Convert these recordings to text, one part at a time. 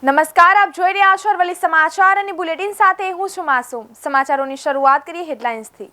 નમસ્કાર, આપ જોઈ રહ્યા છો અરવલ્લી સમાચાર અને બુલેટિન સાથે હું છું માસૂમ। સમાચારોની શરૂઆત કરીએ હેડલાઇન્સથી।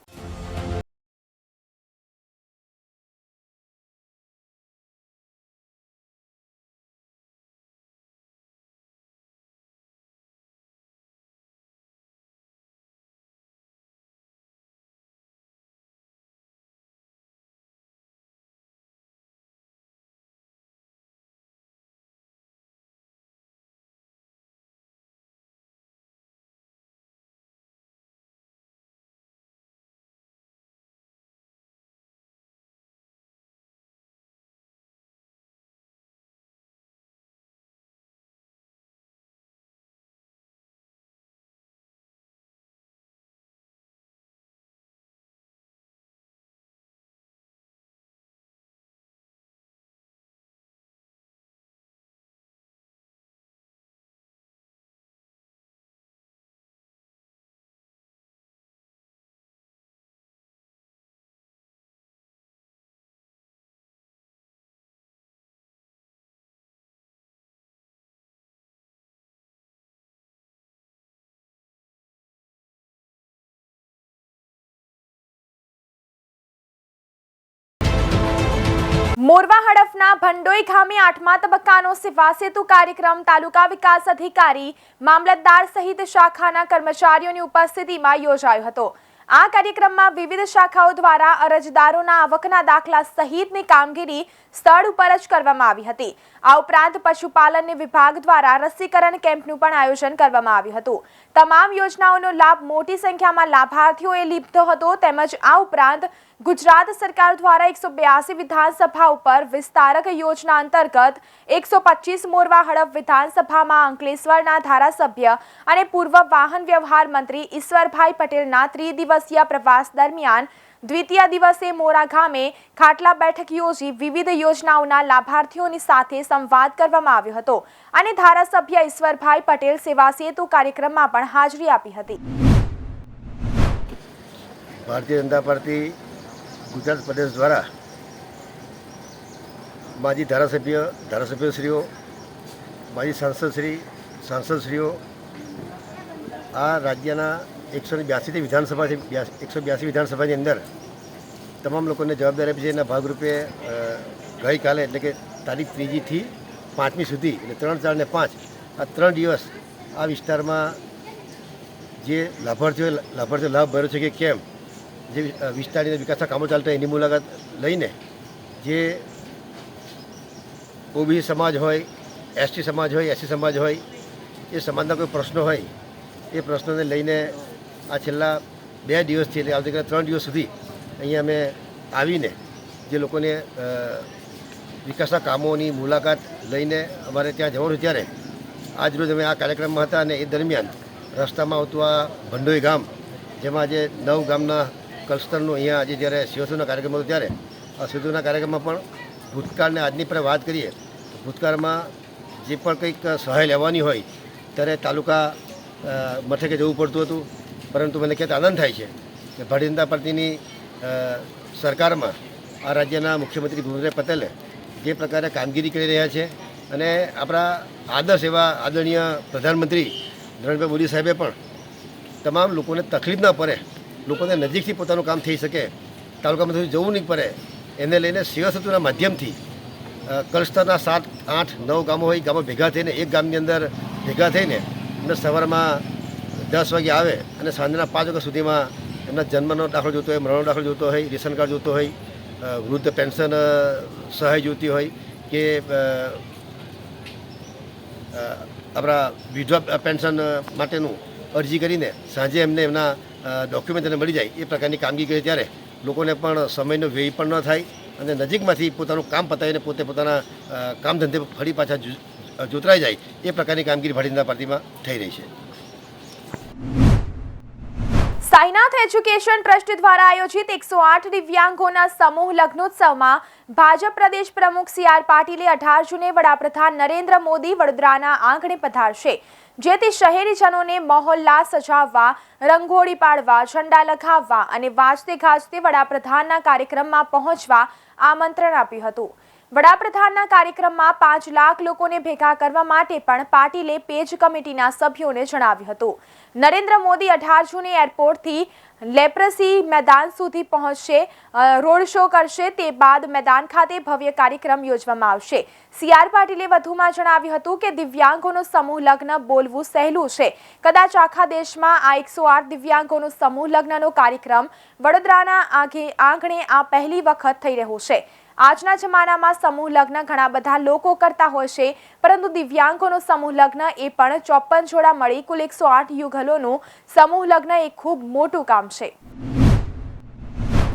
મોરવા હડફના ભંડોઈ ગામે 8મા તબક્કાનો સેવા સેતુ કાર્યક્રમ તાલુકા વિકાસ અધિકારી, મામલતદાર સહિત શાખાના કર્મચારીઓની ઉપસ્થિતિમાં યોજાયો હતો। આ કાર્યક્રમમાં વિવિધ શાખાઓ દ્વારા અરજદારોના આવકના દાખલા સહિતની કામગીરી સ્થળ ઉપર જ કરવામાં આવી હતી। આ ઉપરાંત પશુપાલન વિભાગ દ્વારા રસીકરણ કેમ્પનું પણ આયોજન કરવામાં આવ્યું હતું। તમામ યોજનાઓનો લાભ મોટી સંખ્યામાં લાભાર્થીઓએ લીધો હતો। તેમજ આ ઉપરાંત ગુજરાત સરકાર દ્વારા 182 વિધાનસભા ઉપર વિસ્તારક યોજના અંતર્ગત 125 મોરવા હડફ વિધાનસભામાં અંકલેશ્વરના ધારાસભ્ય અને પૂર્વ વાહન વ્યવહાર મંત્રી ઈશ્વરભાઈ પટેલના ત્રિદિવસીય પ્રવાસ દરમિયાન દ્વિતીય દિવસે મોરા ગામે ખાટલા બેઠક યોજી વિવિધ યોજનાઓના લાભાર્થીઓની સાથે સંવાદ કરવામાં આવ્યો હતો અને ધારાસભ્ય ઈશ્વરભાઈ પટેલ સેવા સેતુ કાર્યક્રમમાં પણ હાજરી આપી હતી। ભારતીય જનતા પાર્ટી ગુજરાત પ્રદેશ દ્વારા માજી ધારાસભ્યશ્રીઓ, માજી સાંસદશ્રીઓ આ રાજ્યના 182 વિધાનસભા છે। 182 વિધાનસભાની અંદર તમામ લોકોને જવાબદારી આપી છે। એના ભાગરૂપે ગઈકાલે એટલે કે તારીખ 3થી 5મી સુધી એટલે 3, 4 અને 5 આ 3 દિવસ આ વિસ્તારમાં જે લાભાર્થીઓ લાભ ભર્યો છે કે કેમ, જે વિસ્તારની વિકાસના કામો ચાલતા એની મુલાકાત લઈને જે ઓબીસી સમાજ હોય, એસટી સમાજ હોય, એસસી સમાજ હોય, એ સમાજના કોઈ પ્રશ્નો હોય એ પ્રશ્નોને લઈને આ છેલ્લા 2 દિવસથી એટલે આવતીકાલે 3 દિવસ સુધી અહીંયા અમે આવીને જે લોકોને વિકાસના કામોની મુલાકાત લઈને અમારે ત્યાં જવાનું ત્યારે આજ રોજ અમે આ કાર્યક્રમમાં હતા અને એ દરમિયાન રસ્તામાં આવતું આ ભંડોઈ ગામ, જેમાં આજે 9 ગામના કલસ્તરનું અહીંયા આજે જ્યારે શિવસેના કાર્યક્રમ હતો ત્યારે આ શિવસેના કાર્યક્રમમાં પણ ભૂતકાળને આજની પર વાત કરીએ તો ભૂતકાળમાં જે પણ કંઈક સહાય લેવાની હોય ત્યારે તાલુકા મથકે જવું પડતું હતું, પરંતુ મને કહેતા આનંદ થાય છે કે ભારતીય જનતા પાર્ટીની સરકારમાં આ રાજ્યના મુખ્યમંત્રી ભૂપેન્દ્ર પટેલે જે પ્રકારે કામગીરી કરી રહ્યા છે અને આપણા આદર્શ એવા આદરણીય પ્રધાનમંત્રી નરેન્દ્રભાઈ મોદી સાહેબે પણ તમામ લોકોને તકલીફ ન પડે, લોકોને નજીકથી પોતાનું કામ થઈ શકે, તાલુકામાં જવું નહીં પડે, એને લઈને સેવા સેતુના માધ્યમથી કલસ્તરના 7, 8, 9 ગામો હોય, ગામો ભેગા થઈને એક ગામની અંદર ભેગા થઈને એમને સવારમાં 10 વાગે આવે અને સાંજના 5 વાગ્યા સુધીમાં એમના જન્મનો દાખલો જોતો હોય, મરણનો દાખલો જોતો હોય, રેશન કાર્ડ જોતો હોય, વૃદ્ધ પેન્શન સહાય જોતી હોય કે આપણા વિધવા પેન્શન માટેનું અરજી કરીને સાંજે એમને એમના ડોક્યુમેન્ટ એને મળી જાય એ પ્રકારની કામગીરી કરે ત્યારે લોકોને પણ સમયનો વ્યય પણ ન થાય અને નજીકમાંથી પોતાનું કામ પતાવીને પોતે પોતાના કામ ધંધે ફરી પાછા જોતરાઈ જાય એ પ્રકારની કામગીરી ભારતીય જનતા પાર્ટીમાં થઈ રહી છે। સાઈનાથ એજ્યુકેશન ટ્રસ્ટ દ્વારા આયોજિત 108 દિવ્યાંગોના સમૂહ લગ્નોત્સવમાં ભાજપ પ્રદેશ પ્રમુખ CR પાટીલે 18 જૂને વડાપ્રધાન નરેન્દ્ર મોદી વડોદરાના આંગણે પધારશે, જેથી શહેરીજનોને મહોલ્લા સજાવવા, રંગોળી પાડવા, ઝંડા લગાવવા અને વાજતે ગાજતે વડાપ્રધાનના કાર્યક્રમમાં પહોંચવા આમંત્રણ આપ્યું હતું। વડાપ્રધાનના કાર્યક્રમમાં 5 લાખ લોકોને ભેગા કરવા માટે પણ પાટીલે પેજ કમિટીના સભ્યોને જણાવ્યું હતું. નરેન્દ્ર મોદી 18 જૂને એરપોર્ટથી લેપ્રસી મેદાન સુધી પહોંચશે, રોડ શો કરશે. તે બાદ મેદાન ખાતે ભવ્ય કાર્યક્રમ યોજવામાં આવશે. CR પાટીલે વધુમાં જણાવ્યું હતું કે દિવ્યાંગોનો સમૂહ લગ્ન બોલવું સહેલું છે. કદાચ આખા દેશમાં આ 108 દિવ્યાંગોનો સમૂહ લગ્નનો કાર્યક્રમ વડોદરાના આંગણે આ પહેલી વખત થઈ રહ્યો છે. આજના જમાનામાં સમૂહ લગ્ન ઘણા બધા લોકો કરતા હોય છે, પરંતુ દિવ્યાંગોનો સમૂહ લગ્ન એ પણ 54 જોડા મળી કુલ 108 યુગલોનું સમૂહ લગ્ન એ ખૂબ મોટું કામ છે.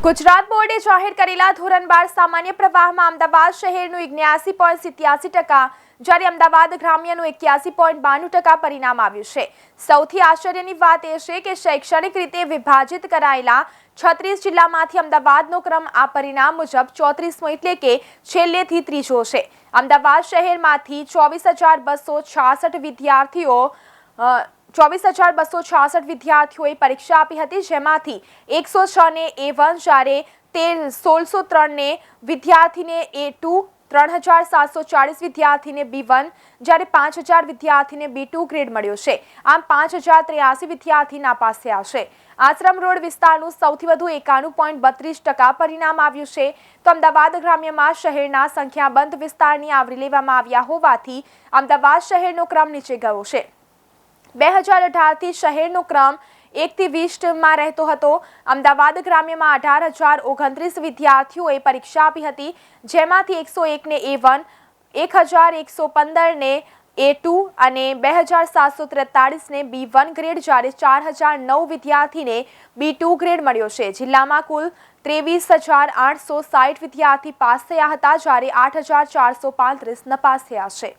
ગુજરાત બોર્ડે જાહેર કરેલા ધોરણ 12 સામાન્ય પ્રવાહમાં અમદાવાદ શહેરનું 79.87%, જ્યારે અમદાવાદ ગ્રામ્યનું 81.92% પરિણામ આવ્યું છે. સૌથી આશ્ચર્યની વાત એ છે કે શૈક્ષણિક રીતે વિભાજિત કરાયેલા 36 જિલ્લામાંથી અમદાવાદનો ક્રમ આ પરિણામ મુજબ 34મો એટલે કે છેલ્લેથી ત્રીજો છે. અમદાવાદ શહેરમાંથી 24,266 વિદ્યાર્થીઓએ પરીક્ષા આપી હતી, જેમાંથી 106 ને A1, જ્યારે 1,603 વિદ્યાર્થીને A2, 3,740 વિદ્યાર્થીને B1, જ્યારે 5,000 વિદ્યાર્થીને B2 ગ્રેડ મળ્યો છે. આમ 5,083 વિદ્યાર્થી નાપાસ થયા છે. આશ્રમ રોડ વિસ્તારનું સૌથી વધુ 91.32% પરિણામ આવ્યું છે. તો અમદાવાદ ગ્રામ્યમાં શહેરના સંખ્યાબંધ વિસ્તારની આવરી લેવામાં આવ્યા હોવાથી અમદાવાદ શહેરનો ક્રમ નીચે ગયો છે. 2018થી શહેરનો ક્રમ 1 થી 20માં રહેતો હતો. અમદાવાદ ગ્રામ્યમાં 18,029 વિદ્યાર્થીઓએ પરીક્ષા આપી હતી, જેમાંથી 101 ને A1, 1,115 ને A2 અને 2,743 ને B1 ગ્રેડ, જ્યારે 4,009 વિદ્યાર્થીને B2 ગ્રેડ મળ્યો છે. જિલ્લામાં કુલ 23,860 વિદ્યાર્થી પાસ થયા હતા, જ્યારે 8,435 નપાસ થયા છે.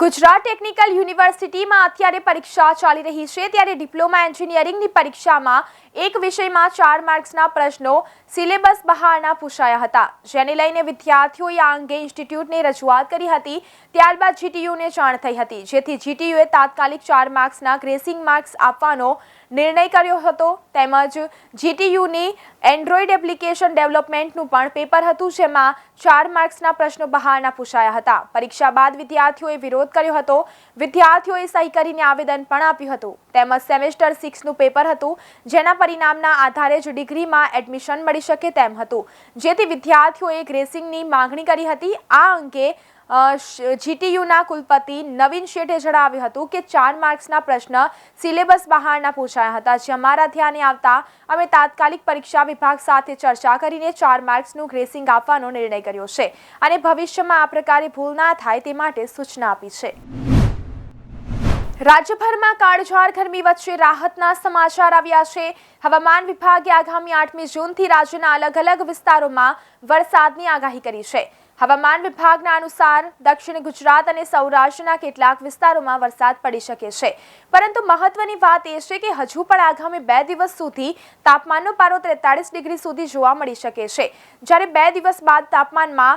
ગુજરાત ટેકનિકલ યુનિવર્સિટીમાં અત્યારે પરીક્ષા ચાલી રહી છે, ત્યારે ડિપ્લોમા એન્જિનિયરિંગની પરીક્ષામાં એક વિષયમાં 4 માર્ક્સના પ્રશ્નો સિલેબસ બહારના પૂછાયા હતા, જેને લઈને વિદ્યાર્થીઓએ આ અંગે ઇન્સ્ટિટ્યૂટને રજૂઆત કરી હતી. ત્યારબાદ GTUને જાણ થઈ હતી, જેથી GTUએ તાત્કાલિક 4 માર્ક્સના ગ્રેસિંગ માર્ક્સ આપવાનો નિર્ણય કર્યો હતો. તેમજ GTUની એન્ડ્રોઇડ એપ્લિકેશન ડેવલપમેન્ટનું પણ પેપર હતું, જેમાં 4 માર્ક્સના પ્રશ્નો બહારના પૂછાયા હતા. પરીક્ષા બાદ વિદ્યાર્થીઓએ વિરોધ કર્યો હતો. વિદ્યાર્થીઓએ સહી કરીને આવેદન પણ આપ્યું હતું. તેમજ સેમેસ્ટર 6નું પેપર હતું, જેના પરિણામના આધારે જ ડિગ્રીમાં એડમિશન મળી શકે તેમ હતું, જેથી વિદ્યાર્થીઓએ ગ્રેસિંગની માંગણી કરી હતી. આ અંગે GTUના કુલપતિ નવીન શેઠે જણાવ્યું હતું કે 4 માર્ક્સના પ્રશ્ન સિલેબસ બહારના પૂછાયા હતા, જે અમારા ધ્યાને આવતા અમે તાત્કાલિક પરીક્ષા વિભાગ સાથે ચર્ચા કરીને 4 માર્ક્સનું ગ્રેસિંગ આપવાનો નિર્ણય કર્યો છે અને ભવિષ્યમાં આ પ્રકારે ભૂલ ના થાય તે માટે સૂચના આપી છે. રાજ્યભરમાં કાળઝાળ ગરમી વચ્ચે રાહતના સમાચાર આવ્યા છે. હવામાન વિભાગે આગામી 8મી જૂનથી રાજ્યના અલગ અલગ વિસ્તારોમાં વરસાદની આગાહી કરી છે. હવામાન વિભાગના અનુસાર દક્ષિણ ગુજરાત અને સૌરાષ્ટ્રના કેટલાક વિસ્તારોમાં વરસાદ પડી શકે છે, પરંતુ મહત્વની વાત એ છે કે હજુ પણ આગામી 2 દિવસ સુધી તાપમાનનો પારો 43 ડિગ્રી સુધી જોવા મળી શકે છે, જ્યારે 2 દિવસ બાદ તાપમાનમાં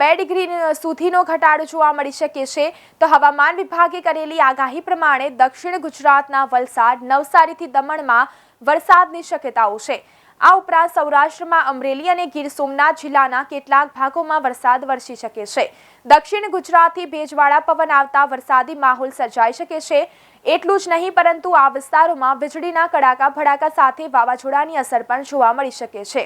2 ડિગ્રી સુધીનો ઘટાડો જોવા મળી શકે છે. તો હવામાન વિભાગે કરેલી આગાહી પ્રમાણે દક્ષિણ ગુજરાતના વલસાડ, નવસારીથી દમણમાં વરસાદની શક્યતાઓ છે. આ ઉપરાંત સૌરાષ્ટ્રમાં અમરેલી અને ગીર સોમનાથ જિલ્લાના કેટલાક ભાગોમાં વરસાદ વરસી શકે છે. દક્ષિણ ગુજરાતથી ભેજવાળા પવન આવતા વરસાદી માહોલ સર્જાઈ શકે છે. એટલું જ નહીં, પરંતુ આ વિસ્તારોમાં વીજળીના કડાકા ભડાકા સાથે વાવાઝોડાની અસર પણ જોવા મળી શકે છે.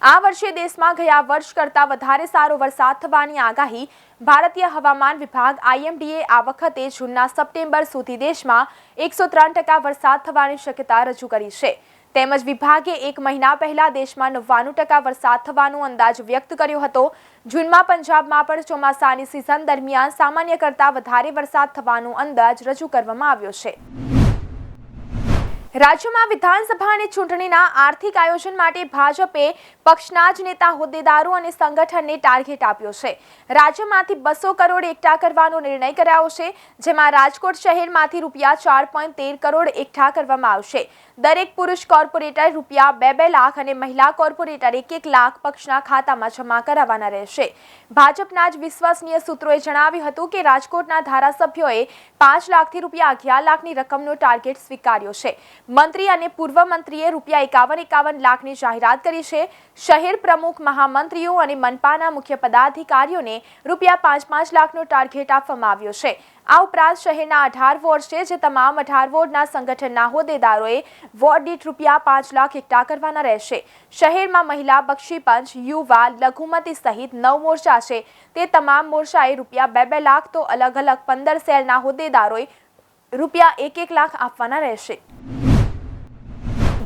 આ વર્ષે દેશમાં ગયા વર્ષ કરતાં વધારે સારો વરસાદ થવાની આગાહી ભારતીય હવામાન વિભાગ IMDએ આ વખતે જૂનના સપ્ટેમ્બર સુધી દેશમાં 103% વરસાદ થવાની શક્યતા રજૂ કરી છે. તેમજ વિભાગે 1 મહિના પહેલા દેશમાં 99% વરસાદ થવાનો અંદાજ વ્યક્ત કર્યો હતો. જૂનમાં પંજાબમાં પણ ચોમાસાની સિઝન દરમિયાન સામાન્ય કરતાં વધારે વરસાદ થવાનો અંદાજ રજૂ કરવામાં આવ્યો છે. રાજ્યમાં વિધાનસભાની ચૂંટણીના આર્થિક આયોજન માટે ભાજપે પક્ષના જ નેતા, હોદ્દેદારો અને સંગઠનને ટાર્ગેટ આપ્યો છે. રાજ્યમાંથી 200 કરોડ એકઠા કરવાનો નિર્ણય કરાયો છે, જેમાં રાજકોટ શહેરમાંથી રૂપિયા 4.13 કરોડ એકઠા કરવામાં આવશે. દરેક પુરુષ કોર્પોરેટર રૂપિયા 2 લાખ અને મહિલા કોર્પોરેટર 1 લાખ પક્ષના ખાતામાં જમા કરાવવાના રહેશે. ભાજપના જ વિશ્વસનીય સૂત્રોએ જણાવ્યું હતું કે રાજકોટના ધારાસભ્યોએ 5 લાખથી રૂપિયા 11 લાખની રકમનો ટાર્ગેટ સ્વીકાર્યો છે. મંત્રી અને પૂર્વ મંત્રીએ ₹51 લાખની જાહેરાત કરી છે. શહેર પ્રમુખ, મહામંત્રીઓ અને મનપાના મુખ્ય પદાધિકારીઓને ₹5-5 લાખનો ટાર્ગેટ આપવામાં આવ્યો છે. આ ઉપરાંત શહેરના 18 વોર્ડ છે, જે તમામ 18 વોર્ડના સંગઠનના હોદ્દેદારોએ વોર્ડ દીઠ ₹5 લાખ એકઠા કરવાના રહેશે. શહેરમાં મહિલા બક્ષીપંચ, યુવા, લઘુમતી સહિત 9 મોરચા છે. તે તમામ મોરચાએ ₹2-2 લાખ તો અલગ અલગ 15 સેલના હોદ્દેદારોએ ₹1-1 લાખ આપવાના રહેશે.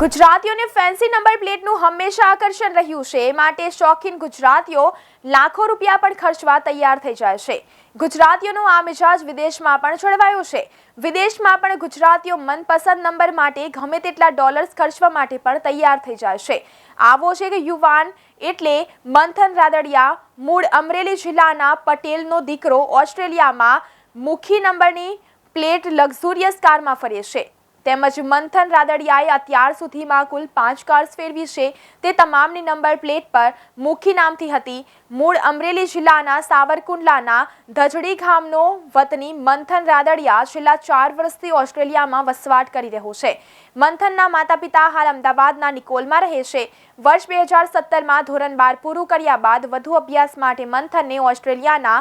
ગુજરાતીઓને ફેન્સી નંબર પ્લેટનું હંમેશા આકર્ષણ રહ્યું છે, માટે શોખીન ગુજરાતીઓ લાખો રૂપિયા પણ ખર્ચવા તૈયાર થઈ જાય છે. ગુજરાતીઓનો આ મિજાજ વિદેશમાં પણ જળવાયો છે. વિદેશમાં પણ ગુજરાતીઓ મનપસંદ નંબર માટે ગમે તેટલા ડોલર્સ ખર્ચવા માટે પણ તૈયાર થઈ જાય છે. આવો છે કે યુવાન એટલે મંથન રાદડિયા, મૂળ અમરેલી જિલ્લાના પટેલનો દીકરો, ઓસ્ટ્રેલિયામાં મુખી નંબરની પ્લેટ લક્ઝુરિયસ કારમાં ફરે છે. તેમજ મંથન રાદડિયાએ અત્યાર સુધીમાં કુલ 5 કાર્સ ફેરવી છે. તે તમામની નંબર પ્લેટ પર મુખી નામથી હતી. મૂળ અમરેલી જિલ્લાના સાવરકુંડલાના ધજડી ગામનો વતની મંથન રાદડિયા છેલ્લા 4 વર્ષથી ઓસ્ટ્રેલિયામાં વસવાટ કરી રહ્યો છે. મંથનના માતા પિતા હાલ અમદાવાદના નિકોલમાં રહે છે. વર્ષ 2017માં ધોરણ 12 પૂરું કર્યા બાદ વધુ અભ્યાસ માટે મંથનને ઓસ્ટ્રેલિયાના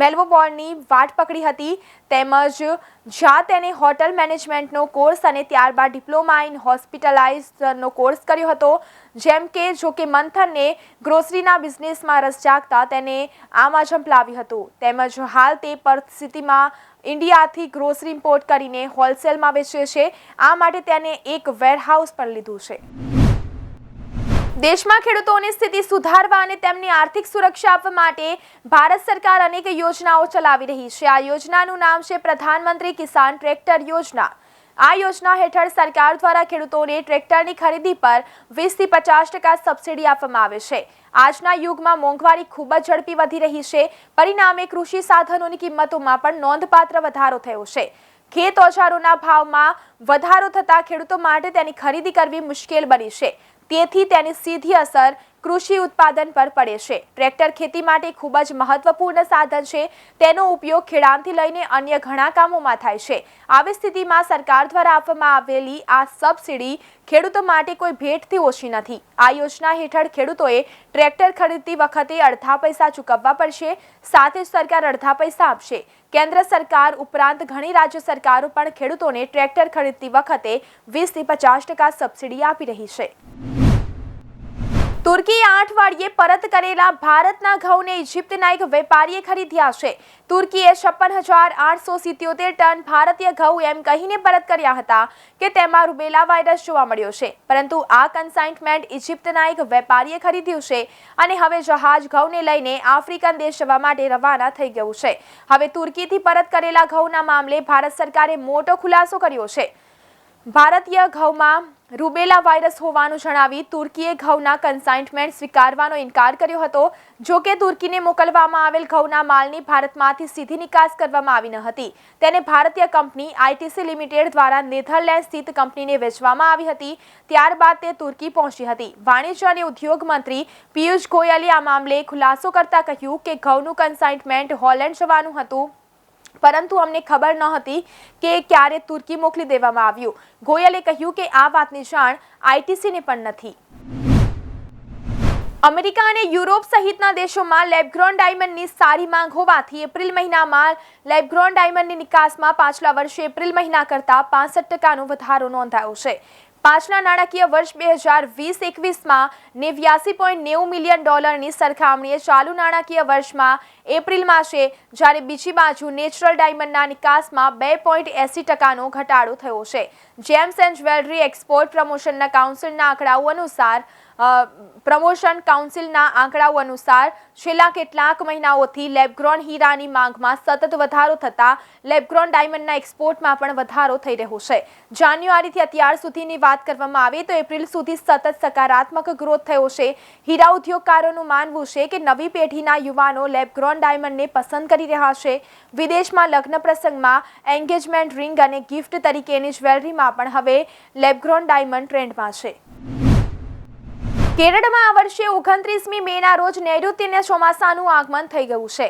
મેલબોર્નની વાટ પકડી હતી. તેમજ જ્યાં તેને હોટલ મેનેજમેન્ટનો કોર્સ અને ત્યારબાદ ડિપ્લોમા ઇન હોસ્પિટાલાઇઝનો કોર્સ કર્યો હતો. જેમ કે જોકે મંથનને ગ્રોસરીના બિઝનેસમાં રસ જાગતા તેને આમાં ઝંપલાવ્યું હતું. તેમજ હાલ તે પરિસ્થિતિમાં ઇન્ડિયાથી ગ્રોસરી ઇમ્પોર્ટ કરીને હોલસેલમાં વેચે છે. આ માટે તેને એક વેરહાઉસ પણ લીધું છે. દેશમાં ખેડૂતોની સ્થિતિ સુધારવા અને તેમની આર્થિક સુરક્ષા આપવા માટે ભારત સરકાર અનેક યોજનાઓ ચલાવી રહી છે. આ યોજનાનું નામ છે પ્રધાનમંત્રી કિસાન ટ્રેક્ટર યોજના. આ યોજના હેઠળ સરકાર દ્વારા ખેડૂતોને ટ્રેક્ટરની ખરીદી પર 20-50% સબસિડી આપવામાં આવે છે. આજના યુગમાં મોંઘવારી ખૂબ જ ઝડપી વધી રહી છે. પરિણામે કૃષિ સાધનોની કિંમતોમાં પણ નોંધપાત્ર વધારો થયો છે. ખેત ઓજારોના ભાવમાં વધારો થતાં ખેડૂતો માટે તેની ખરીદી કરવી મુશ્કેલ બની છે. તેથી તેની સીધી અસર કૃષિ ઉત્પાદન પર પડે છે. ટ્રેક્ટર ખેતી માટે ખૂબ જ મહત્વપૂર્ણ સાધન છે. તેનો ઉપયોગ ખેડાણથી લઈને અન્ય ઘણા કામોમાં થાય છે. આવી સ્થિતિમાં સરકાર દ્વારા આપવામાં આવેલી આ સબસિડી ખેડૂતો માટે કોઈ ભેટથી ઓછી નથી. આ યોજના હેઠળ ખેડૂતોએ ટ્રેક્ટર ખરીદતી વખતે અડધા પૈસા ચૂકવવા પડશે. સાથે જ સરકાર અડધા પૈસા આપશે. કેન્દ્ર સરકાર ઉપરાંત ઘણી રાજ્ય સરકારો પણ ખેડૂતોને ટ્રેક્ટર ખરીદતી વખતે 20-50% સબસિડી આપી રહી છે. તુર્કીએ 8 અઠવાડિયે પરત કરેલા ભારતના ઘઉંને ઇજિપ્તના એક વેપારીએ ખરીદ્યા છે. તુર્કીએ 56,877 ટન ભારતીય ઘઉં એમ કહીને પરત કર્યા હતા કે તેમાં રૂબેલા વાયરસ જોવા મળ્યો છે. પરંતુ આ કન્સાઇનમેન્ટ ઇજિપ્તના એક વેપારીએ ખરીદ્યું છે અને હવે જહાજ ઘઉંને લઈને આફ્રિકન દેશ જવા માટે રવાના થઈ ગયું છે. હવે તુર્કીથી પરત કરેલા ઘઉંના મામલે ભારત સરકારે મોટો ખુલાસો કર્યો છે. ભારતીય ઘઉંમાં રૂબેલા વાયરસ હોવાનું જણાવી તુર્કીએ ઘઉંના કન્સાઇનમેન્ટ સ્વીકારવાનો ઇનકાર કર્યો હતો. જો કે તુર્કીને મોકલવામાં આવેલ ઘઉંના માલની ભારતમાંથી સીધી નિકાસ કરવામાં આવી ન હતી. તેને ભારતીય કંપની આઈટીસી લિમિટેડ દ્વારા નેધરલેન્ડ સ્થિત કંપનીને વેચવામાં આવી હતી. ત્યારબાદ તે તુર્કી પહોંચી હતી. વાણિજ્ય અને ઉદ્યોગ મંત્રી પિયુષ ગોયલે આ મામલે ખુલાસો કરતા કહ્યું કે ઘઉંનું કન્સાઇનમેન્ટ હોલેન્ડ જવાનું હતું, પરંતુ અમને ખબર ન હતી કે ક્યારે તુર્કી મોકલી દેવામાં આવ્યું. ગોયલે કહ્યું કે આ વાતની જાણ આઈટીસીને પણ નથી. અમેરિકા અને યુરોપ સહિતના દેશોમાં લેબગ્રોન ડાયમંડની સારી માંગ હોવાથી એપ્રિલ મહિનામાં લેબગ્રોન ડાયમંડની નિકાસમાં પાછલા વર્ષે એપ્રિલ મહિના કરતાં 65% વધારો નોંધાયો છે. પાછલા નાણાકીય વર્ષ 2020-21માં $89.90 મિલિયન સરખામણીએ ચાલુ નાણાકીય વર્ષમાં એપ્રિલમાં છે, જ્યારે બીજી બાજુ નેચરલ ડાયમંડના નિકાસમાં 2.80%નો ઘટાડો થયો છે. Gems and jewellery export promotion કાઉન્સિલના આંકડાઓ અનુસાર છેલ્લા કેટલાક મહિનાઓથી લેબગ્રોન હીરાની માંગમાં સતત વધારો થતાં લેબગ્રોન ડાયમંડના એક્સપોર્ટમાં પણ વધારો થઈ રહ્યો છે. જાન્યુઆરીથી અત્યાર સુધીની વાત કરવામાં આવે તો એપ્રિલ સુધી સતત સકારાત્મક ગ્રોથ થયો છે. હીરા ઉદ્યોગકારોનું માનવું છે કે નવી પેઢીના યુવાનો લેબગ્રોન ડાયમંડને પસંદ કરી રહ્યા છે. વિદેશમાં લગ્ન પ્રસંગમાં એન્ગેજમેન્ટ રિંગ અને ગિફ્ટ તરીકેની જ્વેલરીમાં પણ હવે લેબગ્રોન ડાયમંડ ટ્રેન્ડમાં છે. કેરળમાં આ વર્ષે 29મી મેના રોજ નૈઋત્યના ચોમાસાનું આગમન થઈ ગયું છે.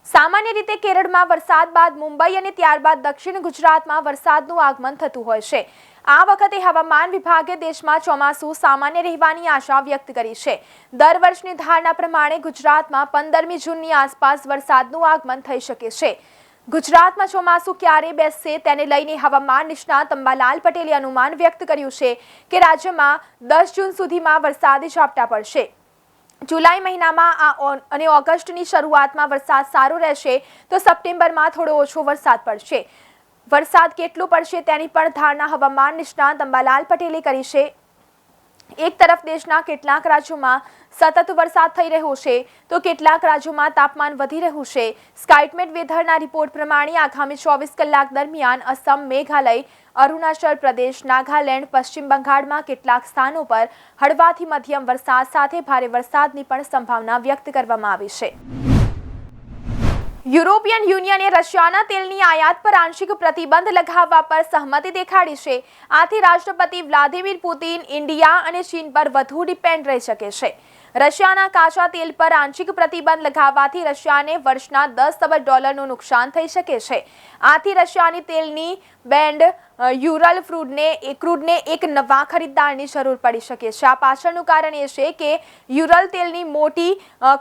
સામાન્ય રીતે કેરળમાં વરસાદ બાદ મુંબઈ અને ત્યારબાદ દક્ષિણ ગુજરાતમાં વરસાદનું આગમન થતું હોય છે. આ વખતે હવામાન વિભાગે દેશમાં ચોમાસું સામાન્ય રહેવાની આશા વ્યક્ત કરી છે. દર વર્ષની ધારણા પ્રમાણે ગુજરાતમાં 15મી જૂનની આસપાસ વરસાદનું આગમન થઈ શકે છે. ગુજરાતમાં ચોમાસું ક્યારે બેસશે તેને લઈને હવામાન નિષ્ણાત અંબાલાલ પટેલે અનુમાન વ્યક્ત કર્યું છે કે રાજ્યમાં 10 જૂન સુધીમાં વરસાદી ઝાપટા પડશે. જુલાઈ મહિનામાં અને ઓગસ્ટની શરૂઆતમાં વરસાદ સારો રહેશે તો સપ્ટેમ્બરમાં થોડો ઓછો વરસાદ પડશે. વરસાદ કેટલો પડશે તેની પણ ધારણા હવામાન નિષ્ણાત અંબાલાલ પટેલે કરી છે. એક તરફ દેશના કેટલાક રાજ્યોમાં સતત વરસાદ થઈ રહ્યો છે તો કેટલાક રાજ્યોમાં તાપમાન વધી રહ્યું છે. સ્કાઇમેટ વેધરના રિપોર્ટ પ્રમાણે આગામી 24 કલાક દરમિયાન અસમ, મેઘાલય, અરુણાચલ પ્રદેશ, નાગાલેન્ડ, પશ્ચિમ બંગાળમાં કેટલાક સ્થાનો પર હળવાથી મધ્યમ વરસાદ સાથે ભારે વરસાદની પણ સંભાવના વ્યક્ત કરવામાં આવી છે. યુરોપિયન યુનિયને રશિયાના તેલની આયાત પર આંશિક પ્રતિબંધ લગાવવા પર સહમતિ દેખાડી છે. આથી રાષ્ટ્રપતિ વ્લાદિમીર પુતિન ઇન્ડિયા અને ચીન પર વધુ ડિપેન્ડ રહી શકે છે. રશિયાના કાચા તેલ પર આંશિક પ્રતિબંધ લગાવવાથી રશિયાને વર્ષના $10 અબજ નુકસાન થઈ શકે છે. આથી રશિયાની તેલની બેન્ડ યુરલ ક્રૂડને એક નવા ખરીદદારની જરૂર પડી શકે છે. આ પાછળનું કારણ એ છે કે યુરલ તેલની મોટી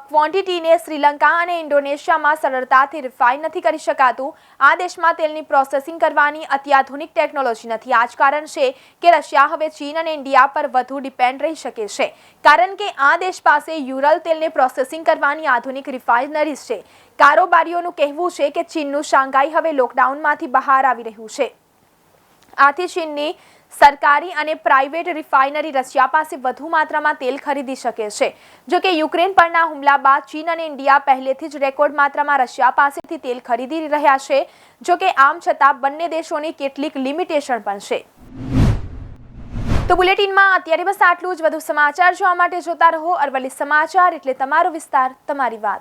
ક્વોન્ટિટીને શ્રીલંકા અને ઇન્ડોનેશિયામાં સરળતાથી રિફાઇન નથી કરી શકાતું. આ દેશમાં તેલની પ્રોસેસિંગ કરવાની અત્યાધુનિક ટેકનોલોજી નથી. આ જ કારણ છે કે રશિયા હવે ચીન અને ઇન્ડિયા પર વધુ ડિપેન્ડ રહી શકે છે, કારણ કે આ દેશ પાસે યુરલ તેલને પ્રોસેસિંગ કરવાની આધુનિક રિફાઇનરીઝ છે. કારોબારીઓનું કહેવું છે કે ચીનનું શાંઘાઈ હવે લોકડાઉનમાંથી બહાર આવી રહ્યું છે. આથી ચીનની સરકારી અને પ્રાઇવેટ રિફાઇનરી રશિયા પાસે વધુ માત્રામાં તેલ ખરીદી શકે છે. જો કે યુક્રેન પરના હુમલા બાદ ચીન અને ઇન્ડિયા પહેલેથી જ રેકોર્ડ માત્રામાં રશિયા પાસેથી તેલ ખરીદી રહ્યા છે. જો કે આમ છતાં બંને દેશોની કેટલીક લિમિટેશન પણ છે. તો બુલેટિનમાં અત્યારે બસ આટલું જ. વધુ સમાચાર જોવા માટે જોતા રહો અરવલ્લી સમાચાર, એટલે તમારો વિસ્તાર, તમારી વાત.